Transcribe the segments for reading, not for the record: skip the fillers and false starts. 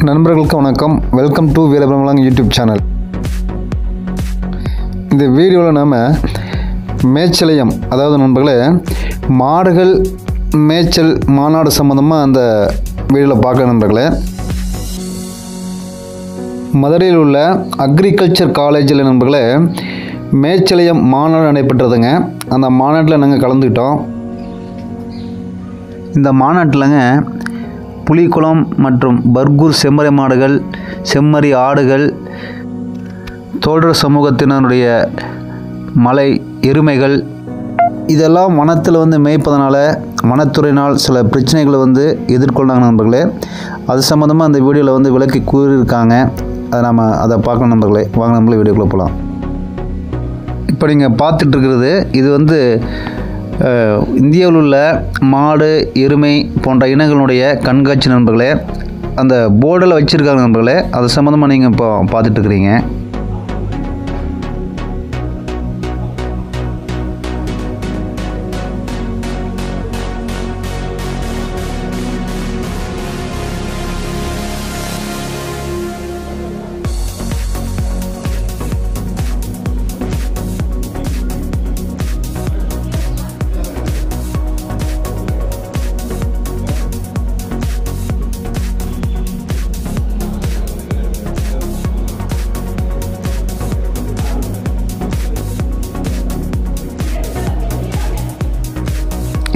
நண்பர்களுக்கு வணக்கம். Welcome to Veerapiramalang YouTube channel. இந்த வீடியோவில் நாம் மேய்ச்சலயம், அதாவது நண்பர்களே மாடுகள் மேய்ச்சல் மாநாடு சம்மந்தமாக அந்த வீடியோவில் பார்க்க நண்பர்களே. மதுரையில் உள்ள அக்ரிகல்ச்சர் காலேஜில் நண்பர்களே மேய்ச்சலயம் மாநாடு நடைபெற்றதுங்க. அந்த மாநாட்டில் நாங்கள் கலந்துக்கிட்டோம். இந்த மாநாட்டில்ங்க புலிக்குளம் மற்றும் பர்கூர் செம்மறி மாடுகள், செம்மறி ஆடுகள், தோழர் சமூகத்தினருடைய மலை எருமைகள் இதெல்லாம் வனத்தில் மேய்ப்பதனால வனத்துறையினால் சில பிரச்சனைகளை எதிர்கொள்ளாங்க நண்பர்களே. அது சம்மந்தமாக அந்த வீடியோவில் விளக்கி கூறியிருக்காங்க. அதை பார்க்கணும் நண்பர்களே. வாங்க நண்பர்களே, வீடியோக்குள்ளே போகலாம். இப்போ நீங்கள் பார்த்துட்ருக்கிறது இது இந்தியாவில் உள்ள மாடு, எருமை போன்ற இனங்களுடைய கண்காட்சி நண்பர்களே. அந்த போர்டில் வச்சுருக்காங்க நண்பர்களே. அது சம்மந்தமாக நீங்கள் இப்போ பார்த்துட்ருக்குறீங்க.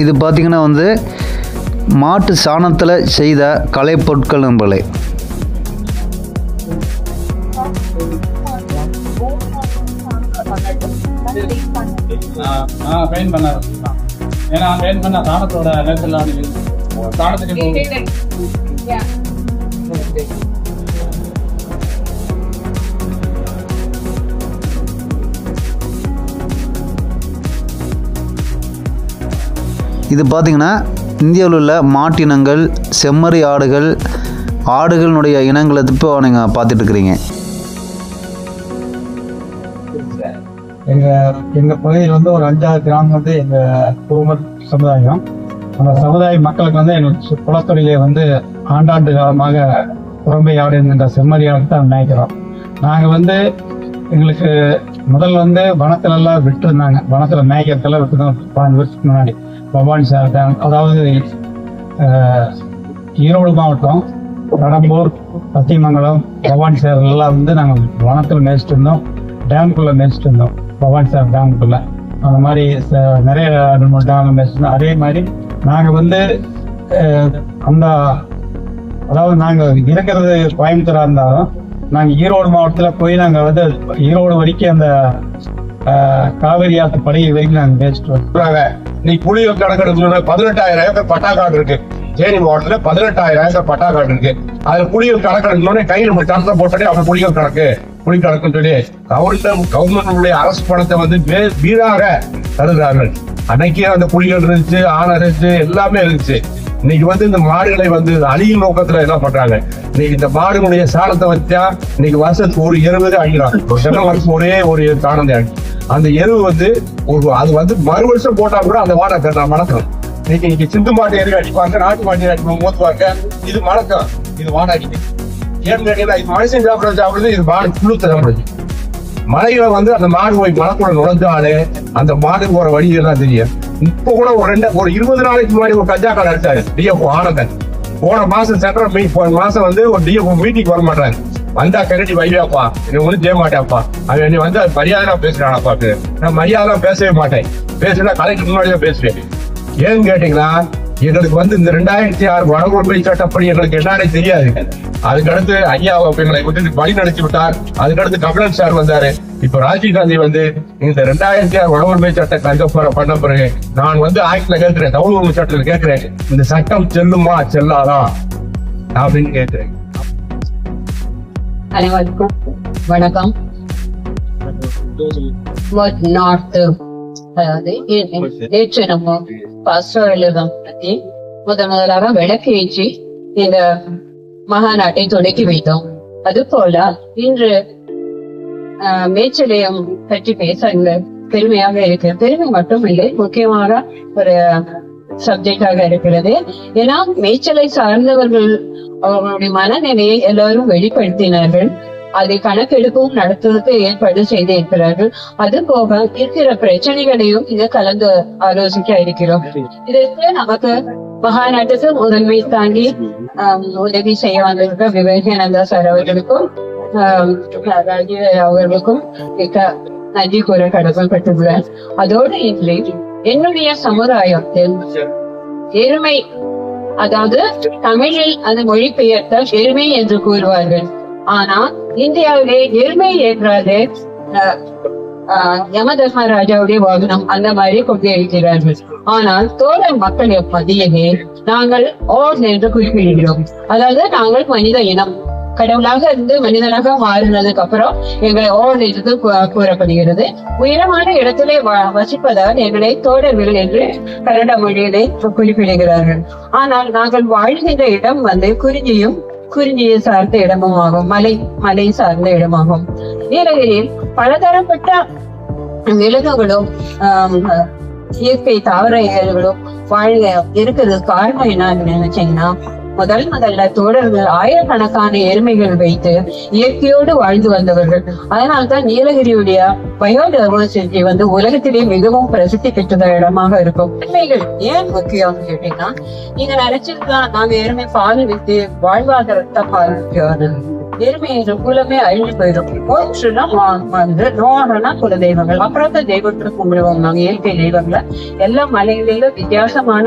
இது பார்த்திங்கன்னா மாட்டு சாணத்தில் செய்த கலைப்பொருட்கள் நண்பர்களே. இது பார்த்திங்கன்னா இந்தியாவில் உள்ள மாட்டினங்கள், செம்மறி ஆடுகள், ஆடுகளினுடைய இனங்களை இப்போ நீங்கள் பார்த்துட்ருக்குறீங்க. எங்கள் பகுதியில் ஒரு 5-6 கிராமம் எங்கள் குடும்ப சமுதாயம். அந்த சமுதாய மக்களுக்கு எங்கள் குளத்துறையிலே ஆண்டாண்டு காலமாக புறம்பை ஆடு என்கின்ற செம்மறி ஆடு தான் நினைக்கிறோம். நாங்கள் எங்களுக்கு முதல்ல வனத்திலெல்லாம் விட்டுருந்தாங்க. வனத்தில் மேய்க்கிறதெல்லாம் விட்டுருந்தோம் 5 வருஷத்துக்கு முன்னாடி. பவானி சார் டேம், அதாவது ஈரோடு மாவட்டம் கடம்பூர், சத்தியமங்கலம், பவானி சார் எல்லாம் நாங்கள் வனத்தில் மேய்ச்சிட்டு இருந்தோம். டேமுக்குள்ளே மேய்ச்சிட்டு இருந்தோம். பவானி சார் டேமுக்குள்ளே அந்த மாதிரி நிறைய டேமில் மேய்ச்சிட்டு இருந்தோம். அதே மாதிரி நாங்கள் அந்த அதாவது நாங்கள் இருக்கிறது கோயம்புத்தூராக இருந்தாலும் நாங்கள் ஈரோடு மாவட்டத்தில் போய் நாங்கள் ஈரோடு வரைக்கும் அந்த காவிரி ஆற்று படுகை வரைக்கும் நாங்கள் மேய்ச்சிட்டு வரோம். நீ புலிகள் கணக்கெடுக்கணும்னா 18,000 ஏக்கர் பட்டாக்காடு இருக்கு. தேனி மாவட்டத்துல 18,000 ஏக்கர் பட்டாக்காடு இருக்கு. அதுல புலிகள் கணக்கெடுக்கணும்னே கையில் சட்டத்தை போட்டாலே அவங்க புலிகள் புலி கணக்குன்னு சொல்லி கவர்மெண்ட் அரசு பணத்தை வீணாக தருகிறார்கள். அன்னைக்கே அந்த புலிகள் இருந்துச்சு, ஆனை இருந்துச்சு, எல்லாமே இருந்துச்சு. இன்னைக்கு இந்த மாடுகளை அழியும் நோக்கத்துல என்ன பண்றாங்க? இன்னைக்கு இந்த மாடுகளுடைய சாணத்தை வச்சா இன்னைக்கு வருஷத்துக்கு ஒரு எருவு அழிக்கிறாங்க. சென்ற வருஷம் ஒரே ஒரு சாணம் தான். அந்த எருவு அது மறு வருஷம் போட்டா கூட அந்த வாடகை மணக்கம். இன்னைக்கு சிந்து மாட்டு எருவு அடிப்பாங்க, நாட்டு மாட்டு அடிப்பாங்க, மோத்துவாங்க. இது மணக்கம், இது வாடகை. ஏன்னு கேட்டீங்கன்னா இது மனுஷன் சாப்பிடுறது, இது மாடு புழுத்த சாப்பிடுறது. மலைகளை அந்த மாடு போய் மனக்குள்ள நுழைஞ்சாலே அந்த மாடு போற வழியெல்லாம் தெரியும். இப்ப கூட ஒரு 20 நாளைக்கு முன்னாடி ஒரு கஞ்சா கார்டு அடிச்சாரு டிஎஃப்ஓ ஆனந்தன். போன மாசம் சென்ட்ரல் போன மாசம் ஒரு டிஎஃப்ஓ மீட்டிங் வர மாட்டாங்க. வந்தா கரடி வையாப்பா, எனக்கு ஒன்றும் செய்ய மாட்டேன்ப்பா. அவன் நீ மரியாதை பேசுறானப்பா. நான் மரியாதை பேசவே மாட்டேன். பேசுனா கலைக்கு முன்னாடி தான் பேசுவேன். ஏன்னு கேட்டீங்கன்னா எங்களுக்கு இந்த 2006 வனக்குழுமை சட்டப்படி எங்களுக்கு என்னன்னே தெரியாது. அதுக்கடுத்து ஐயா எங்களை விட்டு வழி நடத்தி விட்டார். அதுக்கடுத்து கமலன் சார் வந்தாரு. இப்ப ராஜீவ் காந்தி இந்த 2006 வனக்குழுமை சட்டம் கன்ஃபார்ம் பண்ண பிறகு நான் ஆக்ட்ல கேட்கிறேன், தமிழ் உரிமை சட்டத்தில் கேட்கிறேன், இந்த சட்டம் செல்லுமா செல்லாதா அப்படின்னு கேட்கிறேன். அனைவருக்கும் வணக்கம். அதாவது நேற்று நம்ம பாஸ்டர்களிடம் பற்றி முதலாக விளக்கு ஏற்றி இந்த மகாநாட்டை தொடக்கி வைத்தோம். அது போல இன்று மேய்ச்சலயம் பற்றி பேச பெருமையாக இருக்கு. பெருமை மட்டும் இல்லை, முக்கியமாக ஒரு சப்ஜெக்டாக இருக்கிறது. ஏன்னா மேய்ச்சலை சார்ந்தவர்கள் அவர்களுடைய மனநிலையை எல்லாரும் வெளிப்படுத்தினார்கள். அதை கணக்கெடுப்பும் நடத்துவதற்கு ஏற்பாடு செய்து இருக்கிறார்கள். அது போக இருக்கிற பிரச்சனைகளையும் இங்க கலந்து ஆலோசிக்க இருக்கிறோம். இதற்கு நமக்கு மகாநாட்டுக்கு முதன்மை தாங்கி உதவி செய்ய வந்திருக்க விவேகானந்தா சார் அவர்களுக்கும் அவர்களுக்கும் மிக நன்றி கூற கடமைப்பட்டுள்ளேன். அதோடு இன்றி என்னுடைய சமுதாயத்தில் எருமை, அதாவது தமிழில் அது மொழிபெயர்த்த எருமை என்று கூறுவார்கள். ஆனா இந்தியாவிலே எருமை என்றாலே யமதர்மராஜாவுடைய வாகனம் அந்த மாதிரி கொண்டு இருக்கிறார்கள். ஆனால் தோழர் மக்கள் மத்தியிலே நாங்கள் ஓர் என்று குறிப்பிடுகிறோம். அதாவது நாங்கள் மனித இனம் கடவுளாக இருந்து மனிதனாக மாறினதுக்கு அப்புறம் எங்களை ஓர் என்று கூறப்படுகிறது. உயரமான இடத்திலே வசிப்பதால் எங்களை தோழர்கள் என்று கன்னட மொழியிலே குறிப்பிடுகிறார்கள். ஆனால் நாங்கள் வாழ்கின்ற இடம் குறிஞ்சியை சார்ந்த இடமும் ஆகும். மலை சார்ந்த இடமாகும். நீலகிரியில் பலதரப்பட்ட விலங்குகளும் இயற்கை தாவரங்களும் இருக்கிறது. காரணம் என்னன்னு நினைச்சீங்கன்னா, முதல்ல தோழர்கள் ஆயிரக்கணக்கான எருமைகள் வைத்து இயற்கையோடு வாழ்ந்து வந்தவர்கள். அதனால்தான் நீலகிரியுடைய பயோடைவர்சிட்டி உலகத்திலே மிகவும் பிரசித்தி பெற்ற இடமாக இருக்கும். எருமைகள் ஏன் முக்கியம் கேட்டீங்கன்னா, நீங்க நினைச்சிருக்கலாம் நாங்க எருமை பால் வித்து வாழ்வாதாரத்தை பால் எருமையின் குலமே அழிஞ்சு போயிடும். நோனா குல தெய்வங்கள், அப்புறம் தான் தெய்வத்துக்கு கும்பிடுவாங்க நாங்க இயற்கை தெய்வங்களை. எல்லா மலைகளிலும் வித்தியாசமான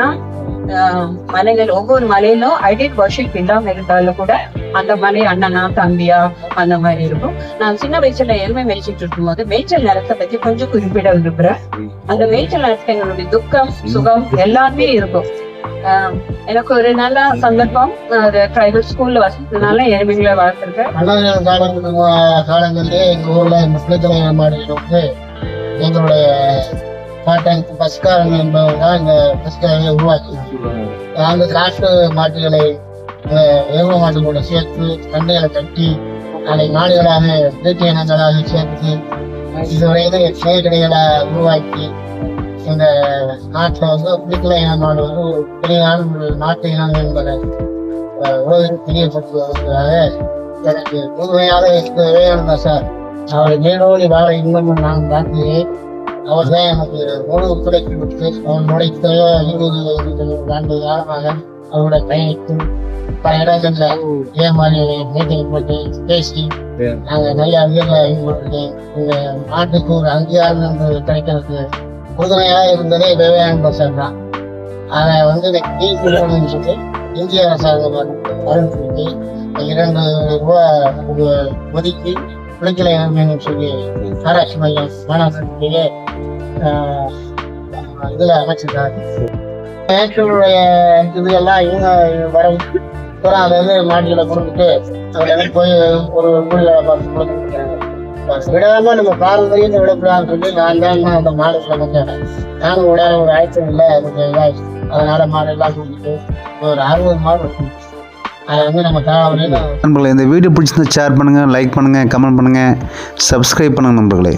மலைகள், ஒவ்வொரு மலையிலும் ஐடென்ட் வர்ஷிப் இல்லாம இருந்தாலும் கூட அந்த மலை அண்ணனா தம்பியா அந்த மாதிரி இருக்கும். நான் சின்ன வயசுல எருமை மேய்ச்சிட்டு இருக்கும் போது மேய்ச்சல் நேரத்தை பத்தி கொஞ்சம் குறிப்பிட விரும்புறேன். அந்த மேய்ச்சல் நேரத்தை எங்களுடைய துக்கம் சுகம் எல்லாமே இருக்கும். எனக்கு ஒரு நல்ல சந்தர்ப்பம், பிரைவேட் ஸ்கூல்ல வசதினால எருமைகளை வளர்த்துருக்கேன். காலங்களிலே எங்க ஊர்ல முஸ்லிம் மாடுகள் எங்களுடைய பாட்டன் பஸ்காரன் என்பவர் தான் இந்த பஸ்காரனை உருவாக்கி அந்த காட்டு மாட்டுகளை எருமை மாட்டுகளோட சேர்த்து கண்டைகளை கட்டி அதை நாடுகளாக இயற்கை இனங்களாக சேர்த்து இதுவரையிலும் செயற்கடைகளை உருவாக்கி இந்த நாட்டில் புலிக்குலை இன மாடு ஒரு பெரியான ஒரு நாட்டு இனம் என்பதை உலகிற்கு தெரியப்படுத்துவதற்காக எனக்கு முழுமையாக விவேகானந்தா சார் அவரை மேலோடி வாழ இன்னமும் நான் பார்த்தேன். அவர் தான் எனக்கு முழு ஒத்துழைப்பு கொடுத்து அவர் நுழைத்த 20 ஆண்டு காலமாக அவரோட பயணித்து பல இடங்களில் இதே மாதிரி மீட்டிங் போட்டு பேசி நாங்கள் நிறைய அதிகாரிகள் இந்த நாட்டுக்கு ஒரு அங்கீகாரம் என்று கிடைக்கிறதுக்கு உறுதுணையாக இருந்ததே விவேகானந்தா சார் தான். அதை எனக்கு சொல்லி இந்திய அரசாங்கம் அறிவித்து 2 ரூபா ஒதுக்கி புலிக்குலை சொல்லி ஆராய்ச்சி மையம் மாணவர்களுடைய இதுல அமைச்சிருக்காங்க. மேற்களுடைய இதெல்லாம் இவங்க வர அதை மாட்டுகளை கொடுத்துட்டு அவங்க போய் ஒரு கூலி வேலை பார்த்து கொடுத்துருக்காங்க. விடாம நம்ம பாரம்பரியத்தை விடக்கூடாதுன்னு சொல்லி நான் தான் அந்த மாடு சொல்லுங்க நானும் விட ஒரு ஆயிரத்தி இல்லை அதனால மாடு எல்லாம் கொடுத்துட்டு ஒரு 60 மாடு இருக்கும். அதை நம்ம நண்பர்களே, இந்த வீடியோ பிடிச்சிருந்தா ஷேர் பண்ணுங்கள், லைக் பண்ணுங்கள், கமெண்ட் பண்ணுங்கள், சப்ஸ்கிரைப் பண்ணுங்கள் நண்பர்களே.